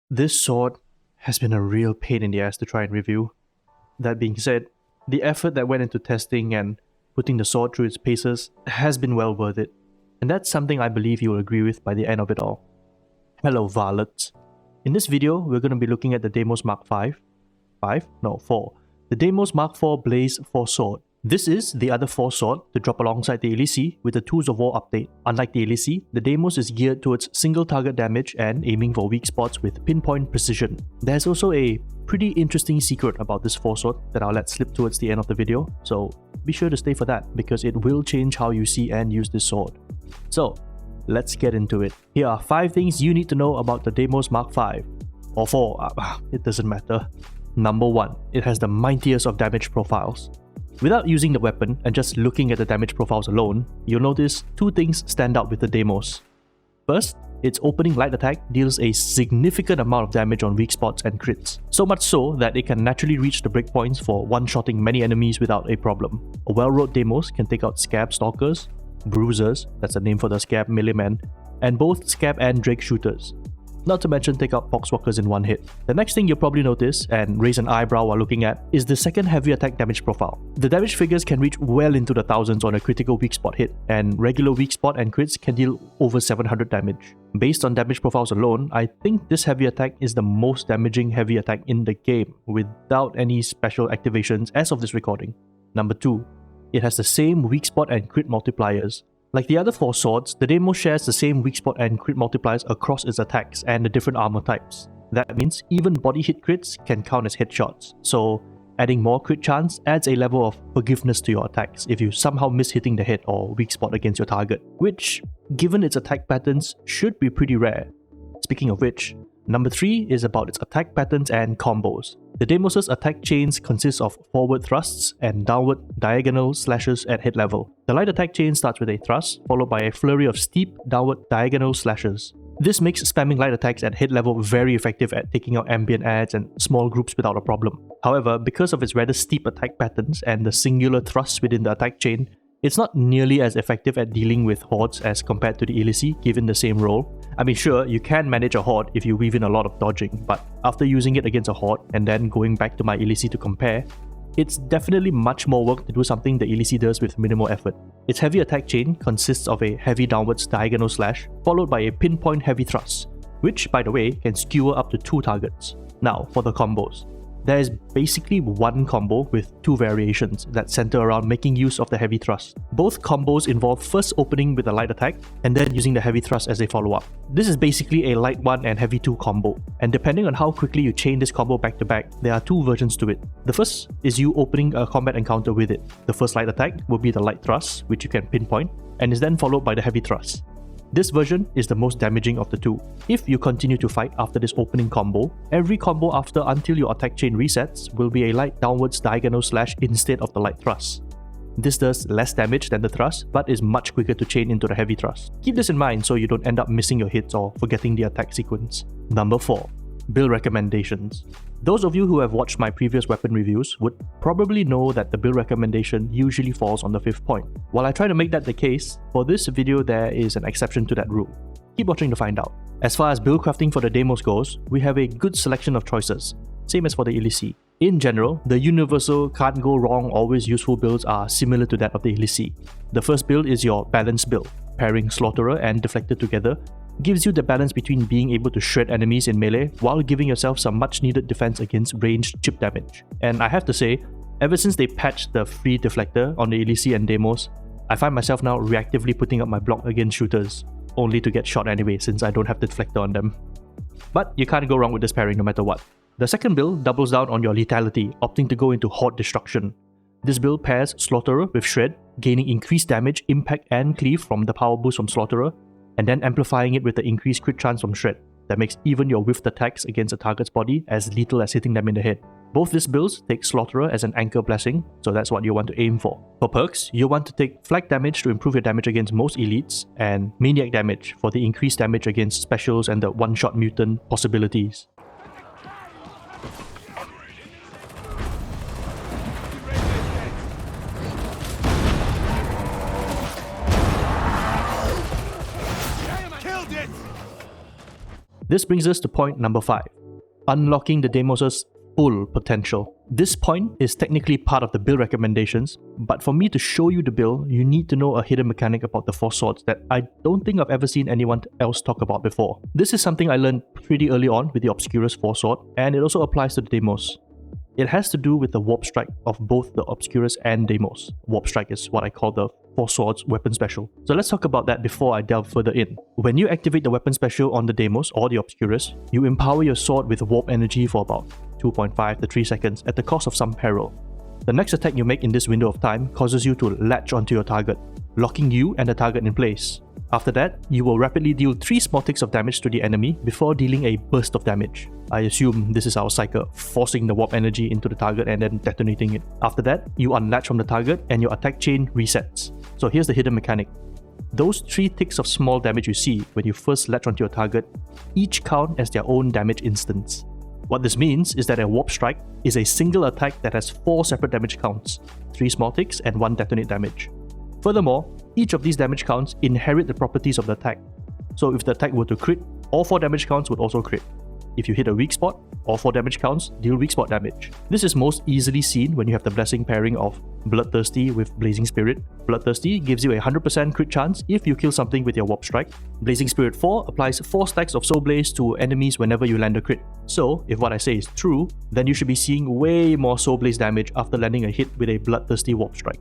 This sword has been a real pain in the ass to try and review. That being said, the effort that went into testing and putting the sword through its paces has been well worth it, and that's something I believe you will agree with by the end of it all. Hello varlets. In this video, we're going to be looking at the Deimos Mark 4. The Deimos Mark 4 Blaze 4 sword. This is the other 4 sword to drop alongside the Elisi with the Tools of War update. Unlike the Elisi, the Deimos is geared towards single target damage and aiming for weak spots with pinpoint precision. There's also a pretty interesting secret about this 4 sword that I'll let slip towards the end of the video, so be sure to stay for that because it will change how you see and use this sword. So, let's get into it. Here are 5 things you need to know about the Deimos Mark 5. Or 4, it doesn't matter. Number 1, it has the mightiest of damage profiles. Without using the weapon and just looking at the damage profiles alone, you'll notice 2 things stand out with the Deimos. First, its opening light attack deals a significant amount of damage on weak spots and crits, so much so that it can naturally reach the breakpoints for one-shotting many enemies without a problem. A well-rolled Deimos can take out Scab Stalkers, Bruisers, that's the name for the Scab melee men, and both Scab and Drake shooters. Not to mention take out Poxwalkers in one hit. The next thing you'll probably notice, and raise an eyebrow while looking at, is the second heavy attack damage profile. The damage figures can reach well into the thousands on a critical weak spot hit, and regular weak spot and crits can deal over 700 damage. Based on damage profiles alone, I think this heavy attack is the most damaging heavy attack in the game, without any special activations as of this recording. Number 2. It has the same weak spot and crit multipliers. Like the other 4 swords, the Deimos shares the same weak spot and crit multipliers across its attacks and the different armor types. That means even body hit crits can count as headshots, so adding more crit chance adds a level of forgiveness to your attacks if you somehow miss hitting the head or weak spot against your target, which, given its attack patterns, should be pretty rare. Speaking of which, number 3 is about its attack patterns and combos. The Deimos' attack chains consist of forward thrusts and downward diagonal slashes at hit level. The light attack chain starts with a thrust, followed by a flurry of steep downward diagonal slashes. This makes spamming light attacks at hit level very effective at taking out ambient adds and small groups without a problem. However, because of its rather steep attack patterns and the singular thrusts within the attack chain, it's not nearly as effective at dealing with hordes as compared to the Elisi given the same role. I mean, sure, you can manage a horde if you weave in a lot of dodging, but after using it against a horde and then going back to my Elisi to compare, it's definitely much more work to do something the Elisi does with minimal effort. Its heavy attack chain consists of a heavy downwards diagonal slash followed by a pinpoint heavy thrust, which, by the way, can skewer up to 2 targets. Now, for the combos. There is basically one combo with 2 variations that center around making use of the heavy thrust. Both combos involve first opening with a light attack and then using the heavy thrust as a follow-up. This is basically a light 1 and heavy 2 combo, and depending on how quickly you chain this combo back to back, there are 2 versions to it. The first is you opening a combat encounter with it. The first light attack will be the light thrust, which you can pinpoint, and is then followed by the heavy thrust. This version is the most damaging of the 2. If you continue to fight after this opening combo, every combo after until your attack chain resets will be a light downwards diagonal slash instead of the light thrust. This does less damage than the thrust, but is much quicker to chain into the heavy thrust. Keep this in mind so you don't end up missing your hits or forgetting the attack sequence. Number 4. Build recommendations. Those of you who have watched my previous weapon reviews would probably know that the build recommendation usually falls on the 5th point. While I try to make that the case, for this video there is an exception to that rule. Keep watching to find out. As far as build crafting for the Deimos goes, we have a good selection of choices, same as for the Elisi. In general, the universal can't go wrong always useful builds are similar to that of the Elisi. The first build is your balanced build. Pairing Slaughterer and Deflector together gives you the balance between being able to shred enemies in melee while giving yourself some much needed defense against ranged chip damage. And I have to say, ever since they patched the free Deflector on the Elisi and Deimos, I find myself now reactively putting up my block against shooters, only to get shot anyway since I don't have the Deflector on them. But you can't go wrong with this pairing no matter what. The second build doubles down on your lethality, opting to go into Horde Destruction. This build pairs Slaughterer with Shred, gaining increased damage, impact and cleave from the power boost from Slaughterer, and then amplifying it with the increased crit chance from Shred that makes even your whiffed attacks against a target's body as lethal as hitting them in the head. Both these builds take Slaughterer as an anchor blessing, so that's what you want to aim for. For perks, you want to take Flag damage to improve your damage against most elites, and Maniac damage for the increased damage against specials and the one-shot mutant possibilities. This brings us to point number 5. unlocking the Deimos' full potential. This point is technically part of the build recommendations, but for me to show you the build, you need to know a hidden mechanic about the 4 swords that I don't think I've ever seen anyone else talk about before. This is something I learned pretty early on with the Obscurus 4 sword, and it also applies to the Deimos. It has to do with the warp strike of both the Obscurus and Deimos. Warp strike is what I call the 4 swords weapon special. So let's talk about that before I delve further in. When you activate the weapon special on the Deimos or the Obscurus, you empower your sword with warp energy for about 2.5 to 3 seconds at the cost of some peril. The next attack you make in this window of time causes you to latch onto your target, locking you and the target in place. After that, you will rapidly deal 3 small ticks of damage to the enemy before dealing a burst of damage. I assume this is our Psyker forcing the warp energy into the target and then detonating it. After that, you unlatch from the target and your attack chain resets. So here's the hidden mechanic. Those 3 ticks of small damage you see when you first latch onto your target each count as their own damage instance. What this means is that a warp strike is a single attack that has 4 separate damage counts, 3 small ticks and 1 detonate damage. Furthermore, each of these damage counts inherit the properties of the attack. So if the attack were to crit, all 4 damage counts would also crit. If you hit a weak spot, all 4 damage counts deal weak spot damage. This is most easily seen when you have the blessing pairing of Bloodthirsty with Blazing Spirit. Bloodthirsty gives you a 100% crit chance if you kill something with your Warp Strike. Blazing Spirit 4 applies 4 stacks of Soul Blaze to enemies whenever you land a crit. So, if what I say is true, then you should be seeing way more Soul Blaze damage after landing a hit with a Bloodthirsty Warp Strike.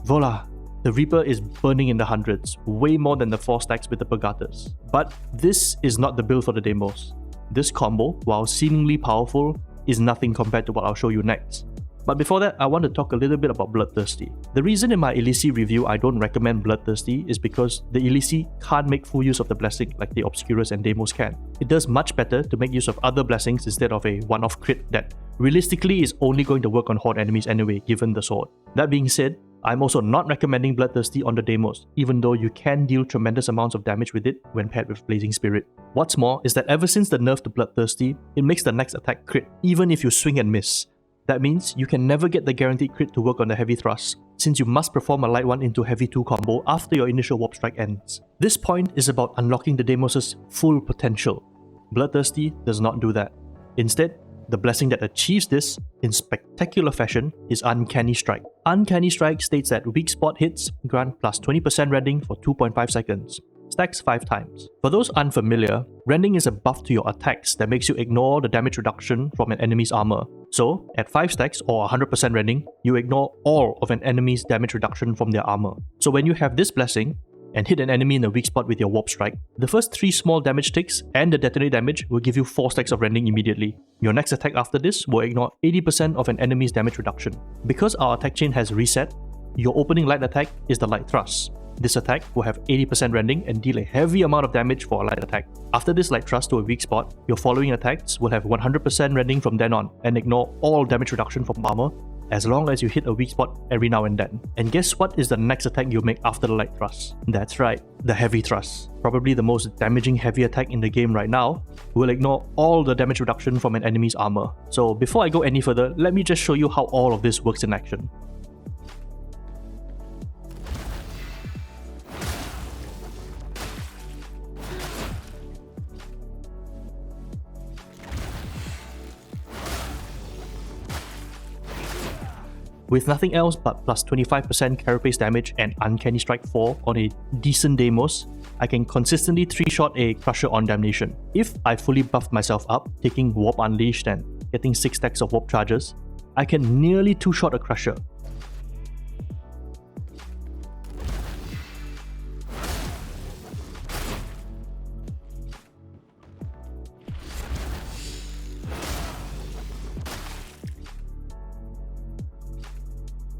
Voila! The Reaper is burning in the hundreds, way more than the 4 stacks with the Purgatus. But this is not the build for the Deimos. This combo, while seemingly powerful, is nothing compared to what I'll show you next. But before that, I want to talk a little bit about Bloodthirsty. The reason in my Elisi review I don't recommend Bloodthirsty is because the Elisi can't make full use of the blessing like the Obscurus and Deimos can. It does much better to make use of other blessings instead of a one-off crit that realistically is only going to work on horde enemies anyway given the sword. That being said, I'm also not recommending Bloodthirsty on the Deimos, even though you can deal tremendous amounts of damage with it when paired with Blazing Spirit. What's more is that ever since the nerf to Bloodthirsty, it makes the next attack crit, even if you swing and miss. That means you can never get the guaranteed crit to work on the heavy thrust, since you must perform a light 1 into heavy 2 combo after your initial warp strike ends. This point is about unlocking the Deimos' full potential. Bloodthirsty does not do that. Instead, the blessing that achieves this in spectacular fashion is Uncanny Strike. Uncanny Strike states that weak spot hits grant plus 20% rending for 2.5 seconds. Stacks 5 times. For those unfamiliar, rending is a buff to your attacks that makes you ignore the damage reduction from an enemy's armor. So, at 5 stacks or 100% rending, you ignore all of an enemy's damage reduction from their armor. So when you have this blessing, and hit an enemy in the weak spot with your warp strike, the first 3 small damage ticks and the detonate damage will give you 4 stacks of rending immediately. Your next attack after this will ignore 80% of an enemy's damage reduction. Because our attack chain has reset, your opening light attack is the light thrust. This attack will have 80% rending and deal a heavy amount of damage for a light attack. After this light thrust to a weak spot, your following attacks will have 100% rending from then on and ignore all damage reduction from armor, as long as you hit a weak spot every now and then. And guess what is the next attack you make after the light thrust? That's right, the heavy thrust. Probably the most damaging heavy attack in the game right now, will ignore all the damage reduction from an enemy's armor. So before I go any further, let me just show you how all of this works in action. With nothing else but plus 25% carapace damage and Uncanny Strike 4 on a decent Deimos, I can consistently 3-shot a Crusher on Damnation. If I fully buffed myself up, taking Warp Unleashed and getting 6 stacks of Warp Charges, I can nearly 2-shot a Crusher.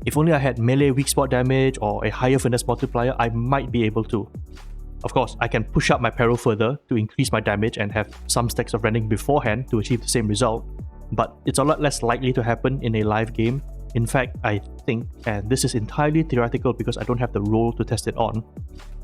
If only I had melee weak spot damage or a higher finesse multiplier, I might be able to. Of course, I can push up my peril further to increase my damage and have some stacks of rending beforehand to achieve the same result, but it's a lot less likely to happen in a live game. In fact, I think, and this is entirely theoretical because I don't have the roll to test it on,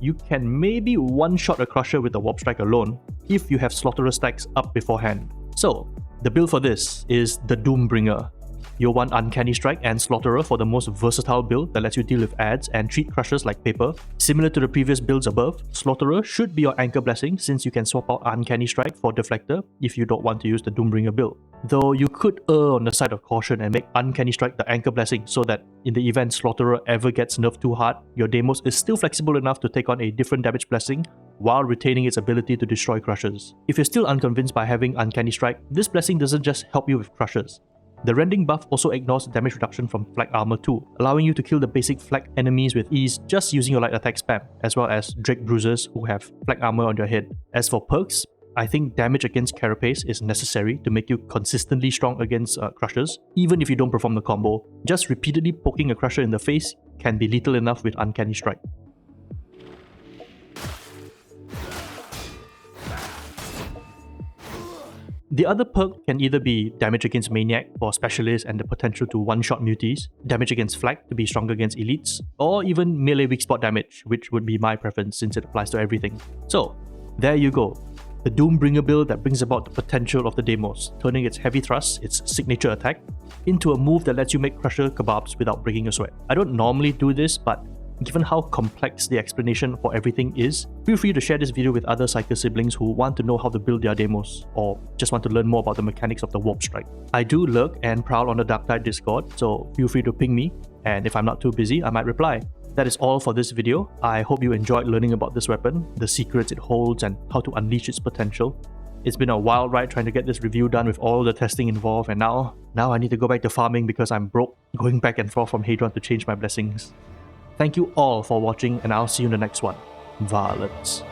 you can maybe one-shot a Crusher with the Warp Strike alone, if you have Slaughterer stacks up beforehand. So, the build for this is the Doombringer. You'll want Uncanny Strike and Slaughterer for the most versatile build that lets you deal with adds and treat crushers like paper. Similar to the previous builds above, Slaughterer should be your anchor blessing since you can swap out Uncanny Strike for Deflector if you don't want to use the Doombringer build. Though you could err on the side of caution and make Uncanny Strike the anchor blessing so that in the event Slaughterer ever gets nerfed too hard, your Deimos is still flexible enough to take on a different damage blessing while retaining its ability to destroy crushers. If you're still unconvinced by having Uncanny Strike, this blessing doesn't just help you with crushers. The rending buff also ignores damage reduction from flak armor too, allowing you to kill the basic flak enemies with ease just using your light attack spam, as well as Drake Bruisers who have flak armor on your head. As for perks, I think damage against Carapace is necessary to make you consistently strong against crushers, even if you don't perform the combo. Just repeatedly poking a crusher in the face can be lethal enough with Uncanny Strike. The other perk can either be damage against Maniac for Specialists and the potential to one-shot muties, damage against Flak to be stronger against elites, or even melee weak spot damage, which would be my preference since it applies to everything. So, there you go. The Doombringer build that brings about the potential of the Deimos, turning its heavy thrust, its signature attack, into a move that lets you make crusher kebabs without breaking a sweat. I don't normally do this, but given how complex the explanation for everything is, feel free to share this video with other Psyker siblings who want to know how to build their Deimos, or just want to learn more about the mechanics of the Warp Strike. I do lurk and prowl on the DARKTIDE Discord, so feel free to ping me, and if I'm not too busy, I might reply. That is all for this video. I hope you enjoyed learning about this weapon, the secrets it holds, and how to unleash its potential. It's been a wild ride trying to get this review done with all the testing involved, and now I need to go back to farming because I'm broke, going back and forth from Hadron to change my blessings. Thank you all for watching, and I'll see you in the next one. Violence.